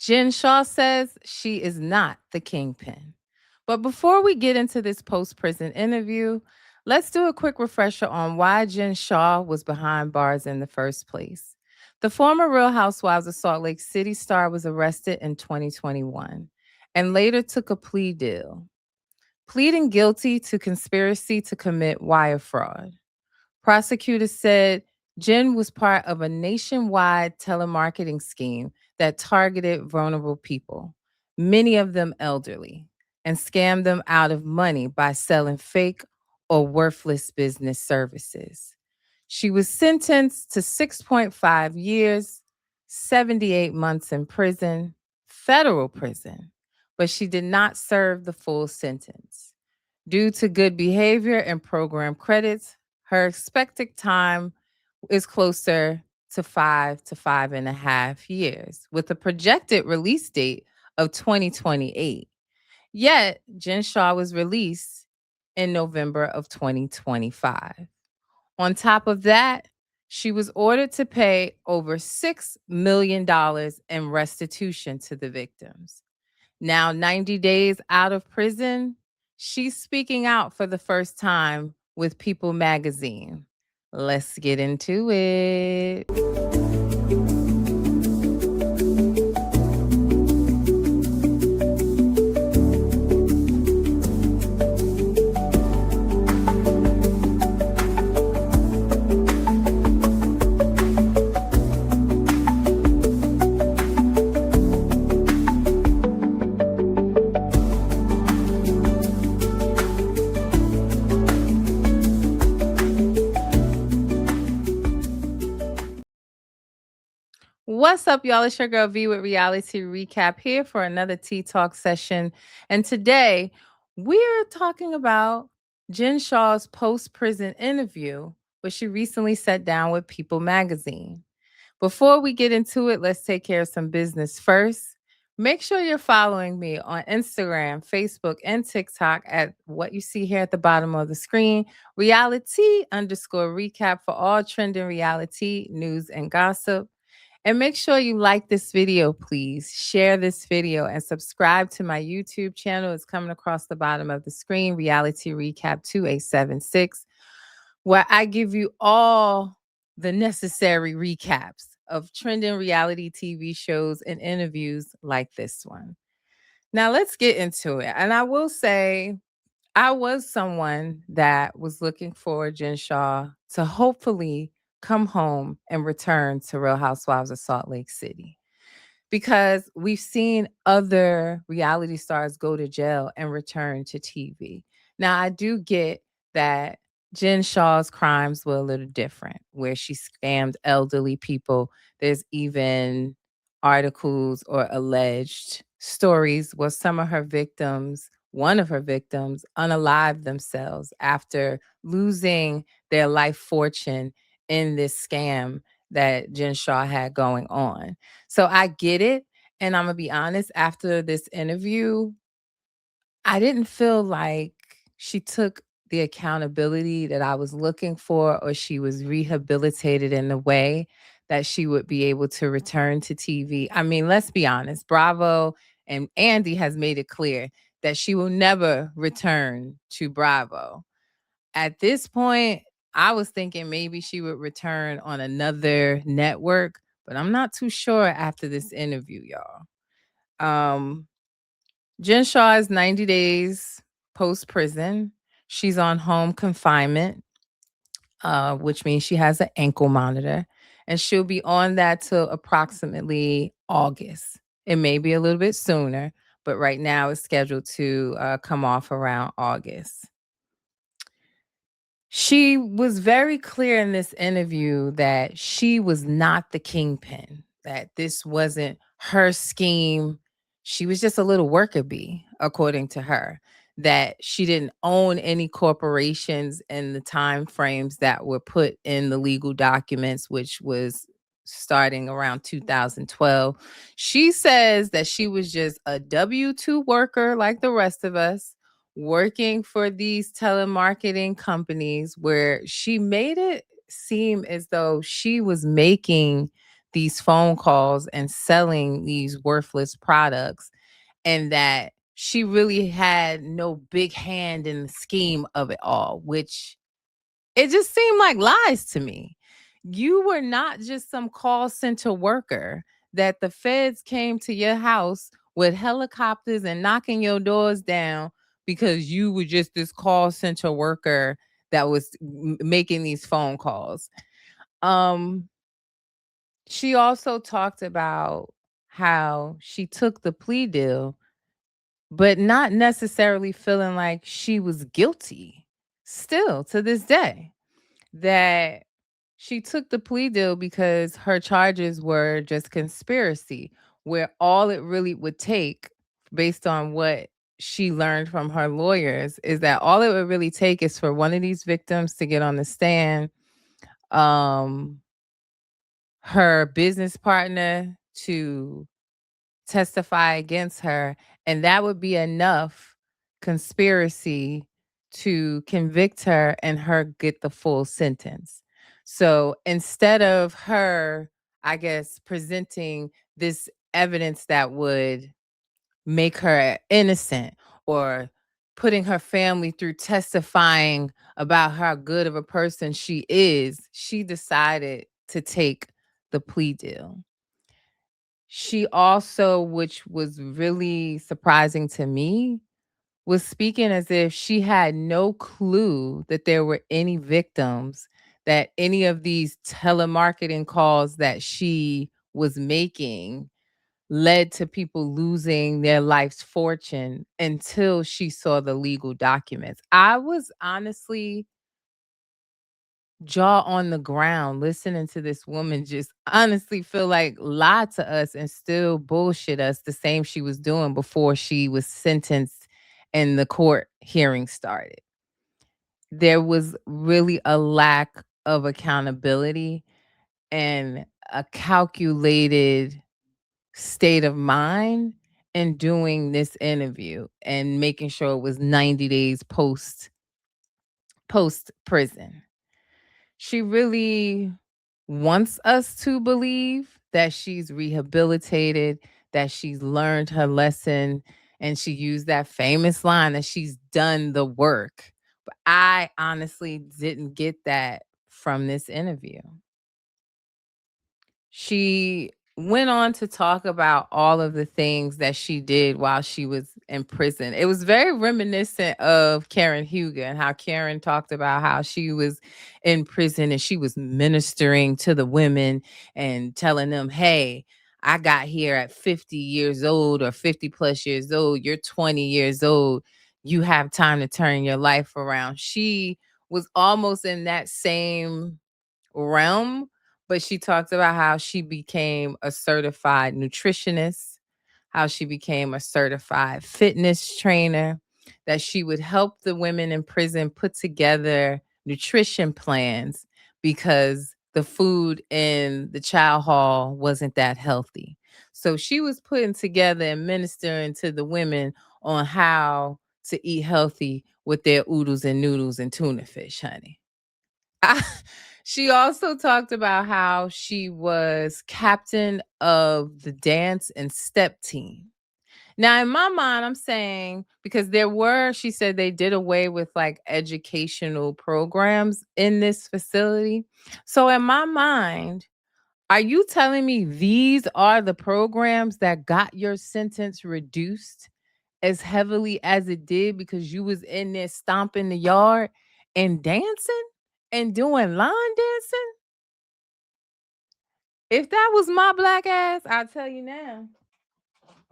Jen Shah says she is not the kingpin. But before we get into this post prison interview, let's do a quick refresher on why Jen Shah was behind bars in the first place. The former Real Housewives of Salt Lake City star was arrested in 2021 and later took a plea deal, pleading guilty to conspiracy to commit wire fraud. Prosecutors said Jen was part of a nationwide telemarketing scheme that targeted vulnerable people, many of them elderly, and scammed them out of money by selling fake or worthless business services. She was sentenced to 6.5 years, 78 months in prison, federal prison, but she did not serve the full sentence. Due to good behavior and program credits, her expected time is closer to 5 to 5.5 years, with a projected release date of 2028. Yet, Jen Shah was released in November of 2025. On top of that, she was ordered to pay over $6 million in restitution to the victims. Now, 90 days out of prison, she's speaking out for the first time with People magazine. Let's get into it. What's up, y'all? It's your girl V with Reality Recap here for another Tea Talk session. And today we're talking about Jen Shah's post prison interview, where she recently sat down with People magazine. Before we get into it, let's take care of some business first. Make sure you're following me on Instagram, Facebook, and TikTok at what you see here at the bottom of the screen, reality_recap for all trending reality news and gossip. And make sure you like this video, please. Share this video and subscribe to my YouTube channel. It's coming across the bottom of the screen, Reality Recap 2876, where I give you all the necessary recaps of trending reality TV shows and interviews like this one. Now, let's get into it. And I will say, I was someone that was looking for Jen Shah to hopefully come home and return to Real Housewives of Salt Lake City, because we've seen other reality stars go to jail and return to TV. Now, I do get that Jen Shah's crimes were a little different, where she scammed elderly people. There's even articles or alleged stories where one of her victims, unalived themselves after losing their life fortune in this scam that Jen Shah had going on. So I get it. And I'm going to be honest, after this interview, I didn't feel like she took the accountability that I was looking for, or she was rehabilitated in the way that she would be able to return to TV. I mean, let's be honest, Bravo and Andy has made it clear that she will never return to Bravo. At this point, I was thinking maybe she would return on another network, but I'm not too sure after this interview, y'all. Um, Jen Shah is 90 days post prison. She's on home confinement, which means she has an ankle monitor, and she'll be on that till approximately August. It may be a little bit sooner, but right now it's scheduled to come off around August. She was very clear in this interview that she was not the kingpin, that this wasn't her scheme. She was just a little worker bee, according to her, that she didn't own any corporations in the time frames that were put in the legal documents, which was starting around 2012. She says that she was just a W-2 worker like the rest of us, working for these telemarketing companies, where she made it seem as though she was making these phone calls and selling these worthless products, and that she really had no big hand in the scheme of it all, which it just seemed like lies to me. You were not just some call center worker that the feds came to your house with helicopters and knocking your doors down because you were just this call center worker that was making these phone calls. Um she also talked about how she took the plea deal but not necessarily feeling like she was guilty still to this day, that she took the plea deal because her charges were just conspiracy, where all it really would take, based on what she learned from her lawyers, is that all it would really take is for one of these victims to get on the stand, um, her business partner to testify against her, and that would be enough conspiracy to convict her and her get the full sentence. So instead of her, I guess, presenting this evidence that would make her innocent, or putting her family through testifying about how good of a person she is, she decided to take the plea deal. She also, which was really surprising to me, was speaking as if she had no clue that there were any victims, that any of these telemarketing calls that she was making led to people losing their life's fortune until she saw the legal documents. I was honestly jaw on the ground listening to this woman just honestly feel like lie to us and still bullshit us the same she was doing before she was sentenced and the court hearing started. There was really a lack of accountability and a calculated state of mind in doing this interview and making sure it was 90 days post prison. She really wants us to believe that she's rehabilitated, that she's learned her lesson, and she used that famous line that she's done the work. But I honestly didn't get that from this interview. She went on to talk about all of the things that she did while she was in prison. It was very reminiscent of Karen Huger and how Karen talked about how she was in prison and she was ministering to the women and telling them, hey, I got here at 50 years old or 50 plus years old. You're 20 years old. You have time to turn your life around. She was almost in that same realm, but she talked about how she became a certified nutritionist, how she became a certified fitness trainer, that she would help the women in prison put together nutrition plans because the food in the child hall wasn't that healthy. So she was putting together and ministering to the women on how to eat healthy with their oodles and noodles and tuna fish, honey. I, she also talked about how she was captain of the dance and step team. Now, in my mind, I'm saying because she said they did away with like educational programs in this facility. So, in my mind, are you telling me these are the programs that got your sentence reduced as heavily as it did because you was in there stomping the yard and dancing and doing line dancing? If that was my black ass, I'll tell you now.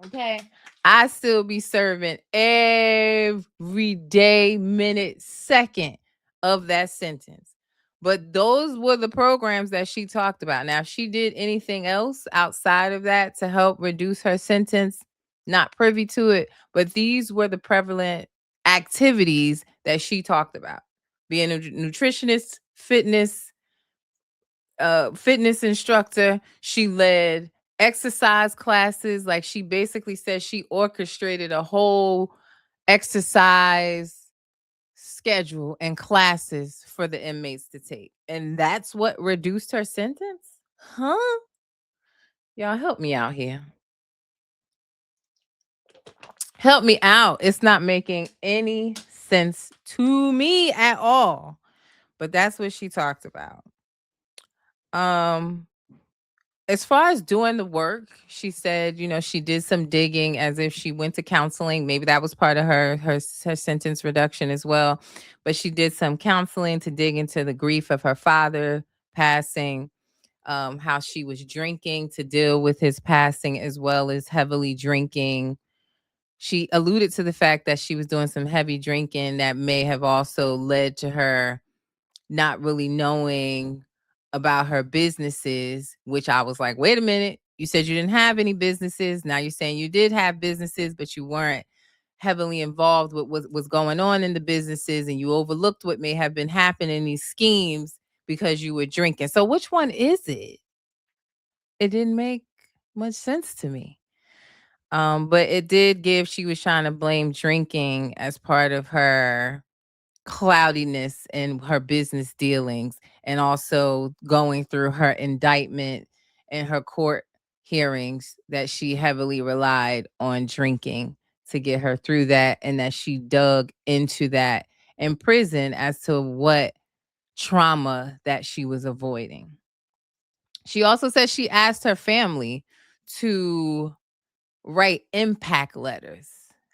Okay. I still be serving every day, minute, second of that sentence. But those were the programs that she talked about. Now, if she did anything else outside of that to help reduce her sentence, not privy to it, but these were the prevalent activities that she talked about. Being a nutritionist, fitness instructor. She led exercise classes. Like she basically said she orchestrated a whole exercise schedule and classes for the inmates to take. And that's what reduced her sentence? Huh? Y'all help me out here. Help me out. It's not making any sense to me at all. But that's what she talked about. Um as far as doing the work, she said, she did some digging as if she went to counseling. Maybe that was part of her sentence reduction as well. But she did some counseling to dig into the grief of her father passing, how she was drinking to deal with his passing, as well as heavily drinking. She alluded to the fact that she was doing some heavy drinking that may have also led to her not really knowing about her businesses, which I was like, wait a minute. You said you didn't have any businesses. Now you're saying you did have businesses, but you weren't heavily involved with what was going on in the businesses, and you overlooked what may have been happening in these schemes because you were drinking. So which one is it? It didn't make much sense to me. But it did give, she was trying to blame drinking as part of her cloudiness in her business dealings, and also going through her indictment and her court hearings, that she heavily relied on drinking to get her through that, and that she dug into that in prison as to what trauma that she was avoiding. She also said she asked her family to write impact letters.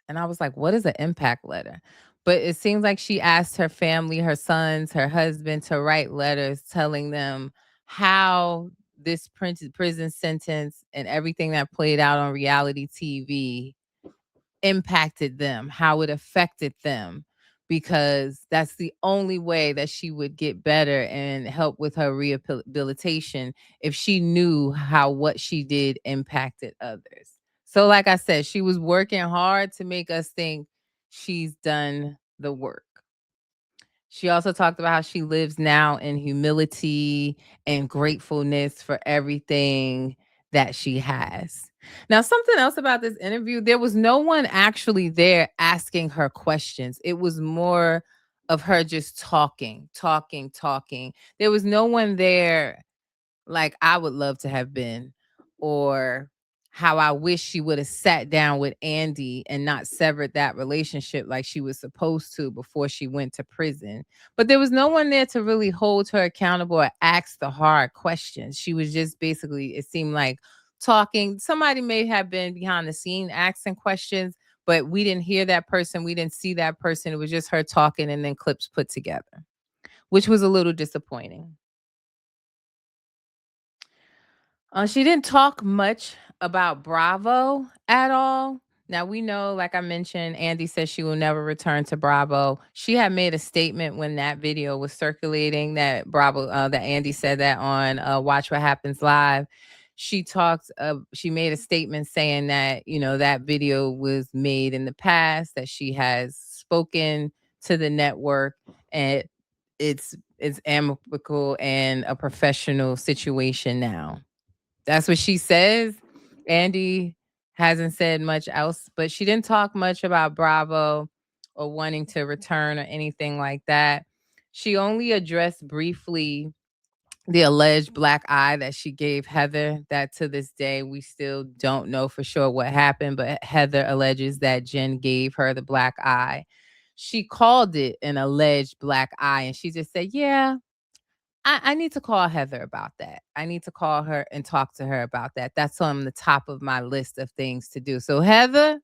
And I was like, what is an impact letter? But it seems like she asked her family, her sons, her husband, to write letters telling them how this prison sentence and everything that played out on reality TV impacted them, how it affected them, because that's the only way that she would get better and help with her rehabilitation, if she knew how what she did impacted others. So, like I said, she was working hard to make us think she's done the work. She also talked about how she lives now in humility and gratefulness for everything that she has. Now, something else about this interview, there was no one actually there asking her questions. It was more of her just talking, talking, talking. There was no one there like I would love to have been, or how I wish she would have sat down with Andy and not severed that relationship like she was supposed to before she went to prison. But there was no one there to really hold her accountable or ask the hard questions. She was just basically, it seemed like, talking. Somebody may have been behind the scene asking questions, but we didn't hear that person. We didn't see that person. It was just her talking and then clips put together, which was a little disappointing. She didn't talk much about Bravo at all. Now we know, like I mentioned, Andy says she will never return to Bravo. She had made a statement when that video was circulating, that that Andy said that on Watch What Happens Live. She made a statement saying that, that video was made in the past, that she has spoken to the network, and it's amicable and a professional situation now. That's what she says. Andy hasn't said much else, but she didn't talk much about Bravo or wanting to return or anything like that. She only addressed briefly the alleged black eye that she gave Heather, that to this day we still don't know for sure what happened, but Heather alleges that Jen gave her the black eye. She called it an alleged black eye, and she just said, yeah, I need to call Heather about that. I need to call her and talk to her about that. That's on the top of my list of things to do. So, Heather,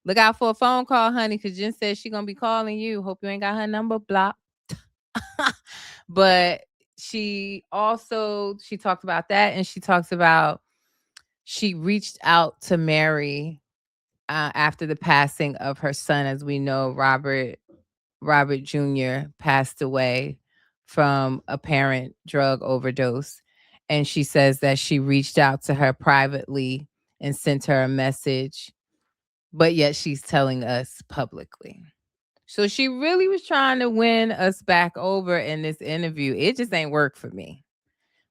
look out for a phone call, honey, because Jen says she's gonna be calling you. Hope you ain't got her number blocked. But she talked about that, and she talks about, she reached out to Mary after the passing of her son. As we know, Robert Jr. passed away from apparent drug overdose. And she says that she reached out to her privately and sent her a message, but yet she's telling us publicly. So she really was trying to win us back over in this interview. It just ain't work for me.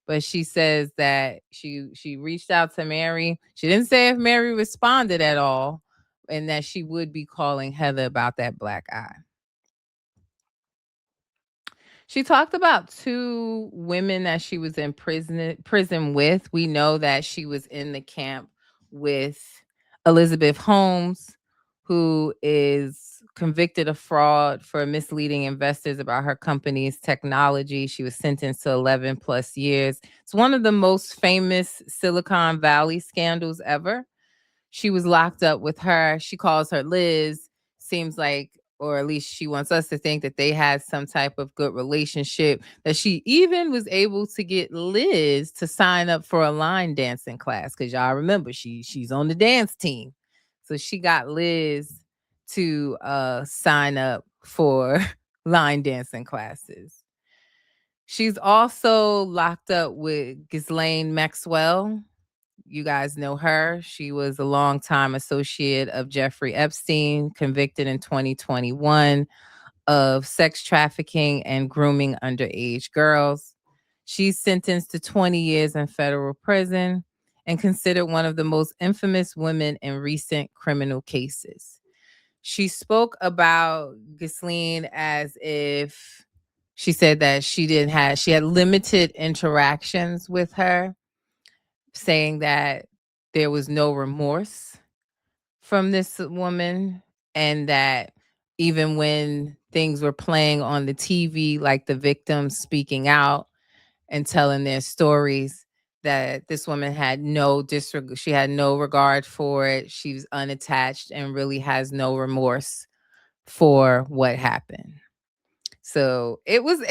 But she says that she reached out to Mary. She didn't say if Mary responded at all, and that she would be calling Heather about that black eye. She talked about 2 women that she was in prison with. We know that she was in the camp with Elizabeth Holmes, who is convicted of fraud for misleading investors about her company's technology. She was sentenced to 11 plus years. It's one of the most famous Silicon Valley scandals ever. She was locked up with her. She calls her Liz. Seems like, or at least she wants us to think that they had some type of good relationship. That she even was able to get Liz to sign up for a line dancing class. Cause y'all remember she's on the dance team. So she got Liz to sign up for line dancing classes. She's also locked up with Ghislaine Maxwell. You guys know her. She was a longtime associate of Jeffrey Epstein, convicted in 2021 of sex trafficking and grooming underage girls. She's sentenced to 20 years in federal prison and considered one of the most infamous women in recent criminal cases. She spoke about Ghislaine as if she said that she had limited interactions with her, saying that there was no remorse from this woman, and that even when things were playing on the TV, like the victims speaking out and telling their stories, that this woman had no disregard, she had no regard for it. She was unattached and really has no remorse for what happened. So it was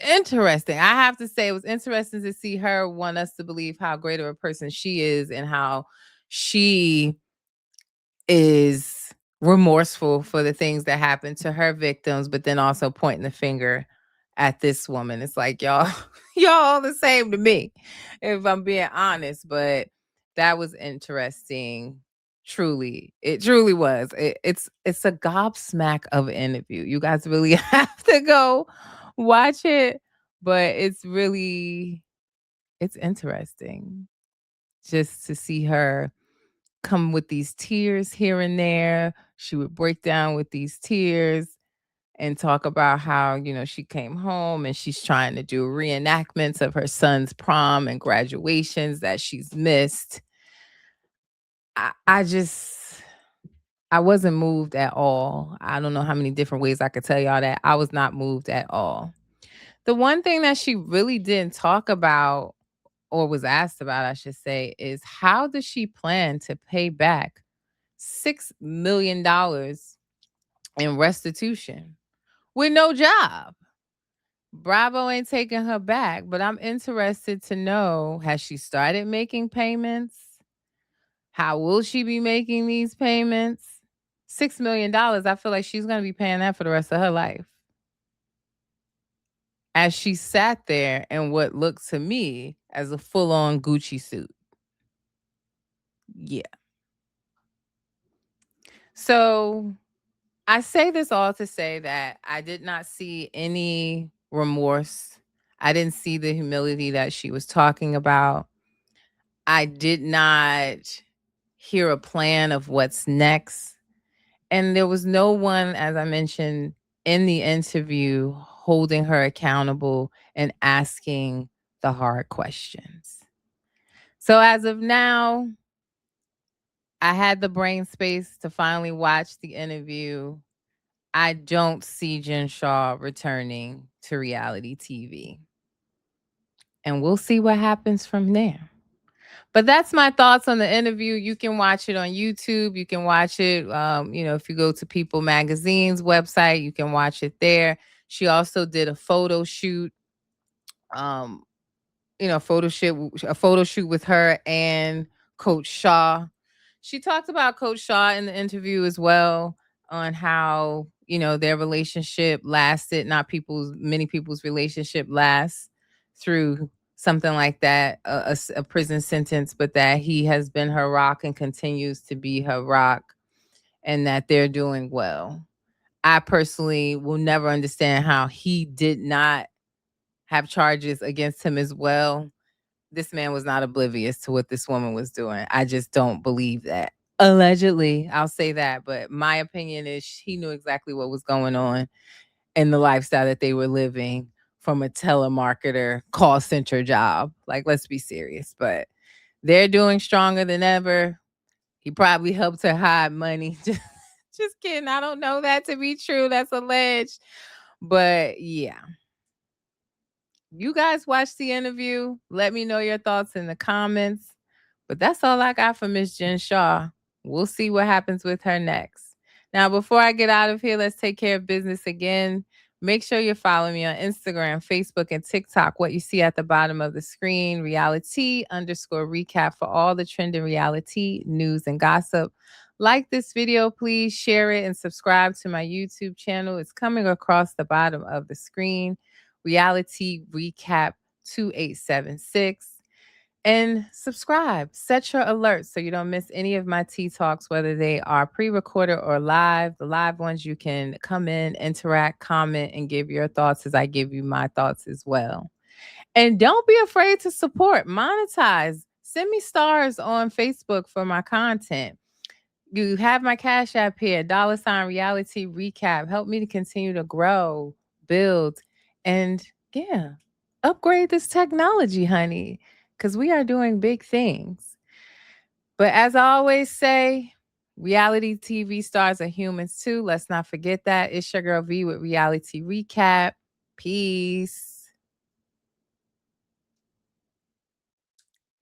interesting. I have to say it was interesting to see her want us to believe how great of a person she is and how she is remorseful for the things that happened to her victims, but then also pointing the finger at this woman. It's like y'all, y'all all the same to me, if I'm being honest. But that was interesting. Truly, it truly was. It's a gobsmack of an interview. You guys really have to go watch it, but it's interesting just to see her come with these tears here and there. She would break down with these tears and talk about how, she came home and she's trying to do reenactments of her son's prom and graduations that she's missed. I just, I wasn't moved at all. I don't know how many different ways I could tell y'all that. I was not moved at all. The one thing that she really didn't talk about, or was asked about, I should say, is how does she plan to pay back $6 million in restitution with no job? Bravo ain't taking her back, but I'm interested to know, has she started making payments? How will she be making these payments? $6 million, I feel like she's going to be paying that for the rest of her life. As she sat there in what looked to me as a full on Gucci suit. Yeah. So I say this all to say that I did not see any remorse. I didn't see the humility that she was talking about. I did not hear a plan of what's next. And there was no one, as I mentioned in the interview, holding her accountable and asking the hard questions. So as of now, I had the brain space to finally watch the interview. I don't see Jen Shah returning to reality TV. And we'll see what happens from there. But that's my thoughts on the interview. You can watch it on YouTube. You can watch it, if you go to People Magazine's website, you can watch it there. She also did a photo shoot, um, a photo shoot with her and Coach Shah. She talked about Coach Shah in the interview as well, on how, their relationship lasted. Not many people's relationship lasts through something like that, a prison sentence, but that he has been her rock and continues to be her rock, and that they're doing well. I personally will never understand how he did not have charges against him as well. This man was not oblivious to what this woman was doing. I just don't believe that. Allegedly, I'll say that, but my opinion is he knew exactly what was going on in the lifestyle that they were living from a telemarketer call center job. Like, let's be serious. But they're doing stronger than ever. He probably helped her hide money. Just kidding. I don't know that to be true. That's alleged. But yeah. You guys watch the interview. Let me know your thoughts in the comments. But that's all I got for Miss Jen Shah. We'll see what happens with her next. Now, before I get out of here, let's take care of business again. Make sure you're following me on Instagram, Facebook, and TikTok. What you see at the bottom of the screen, reality_recap for all the trending reality news and gossip. Like this video, please share it and subscribe to my YouTube channel. It's coming across the bottom of the screen. Reality Recap 2876. And subscribe. Set your alerts so you don't miss any of my Tea Talks, whether they are pre recorded or live. The live ones, you can come in, interact, comment, and give your thoughts as I give you my thoughts as well. And don't be afraid to support, monetize. Send me stars on Facebook for my content. You have my Cash App here, $ Reality Recap. Help me to continue to grow, build, and yeah, upgrade this technology, honey, because we are doing big things. But as I always say, reality TV stars are humans too. Let's not forget that. It's your girl V with Reality Recap. Peace.